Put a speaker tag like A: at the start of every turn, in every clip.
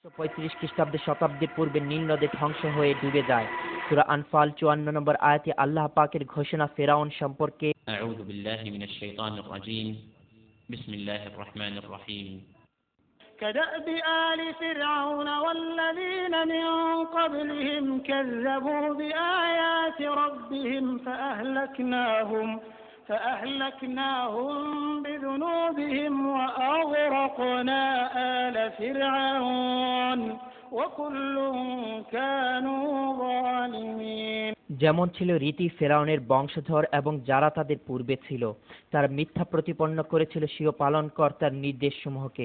A: 35 খ্রিস্টাব্দে শতাব্দীর পূর্বে নীল নদে ধ্বংস হয়ে ডুবে যায়। সূরা আনফাল 54 নম্বর আয়াতে আল্লাহ পাকের ঘোষণা ফেরাউন সম্পর্কে।
B: আউযু বিল্লাহি মিনাশ শাইতানির রাজীম। বিসমিল্লাহির রহমানির রহিম।
C: كدأب آل فرعون والذين من قبلهم كذبوا بآيات ربهم فأهلكناهم بذنوبهم وأغرقنا آل فرعون وكل كانوا ظالمين।
A: যেমন ছিল রীতি ফেরাউনের বংশধর এবং যারা তাদের পূর্বে ছিল, তারা মিথ্যা প্রতিপন্ন করেছিল স্বীয় পালনকর্তার নির্দেশসমূহকে।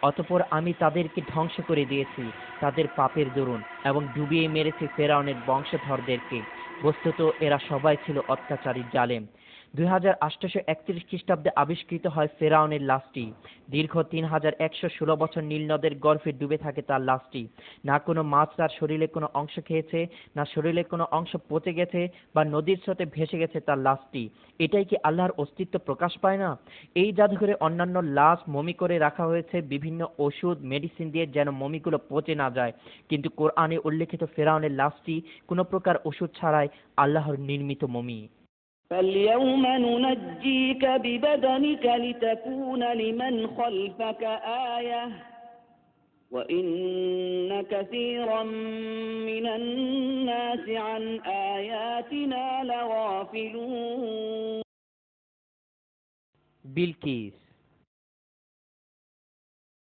A: অতঃপর আমি তাদেরকে ধ্বংস করে দিয়েছি তাদের পাপের দরুন এবং ডুবিয়ে মেরেছি ফেরাউনের বংশধরদেরকে। বস্তুত এরা সবাই ছিল অত্যাচারী জালেম। 2831 খ্রিস্টাব্দে আবিষ্কৃত হয় ফেরাউনের লাশটি। দীর্ঘ 3116 বছর নীল নদের গর্ভে ডুবে থাকে তার লাশটি। না কোনো মাছ তার শরীরে কোনো অংশ খেয়েছে, না শরীরের কোনো অংশ পচে গেছে বা নদীর স্রোতে ভেসে গেছে তার লাশটি। এটাই কি আল্লাহর অস্তিত্ব প্রকাশ পায় না? এই জাদুঘরে অন্যান্য লাশ মমি করে রাখা হয়েছে বিভিন্ন ওষুধ মেডিসিন দিয়ে, যেন মমিগুলো পচে না যায়। কিন্তু কোরআনে উল্লেখিত ফেরাউনের লাশটি কোনো প্রকার ওষুধ ছাড়াই আল্লাহর নির্মিত মমি।
D: فاليوم ننجيك ببدنك لتكون لمن خلفك آية وإن كثيرا من الناس عن آياتنا لغافلون।
A: বিলকিস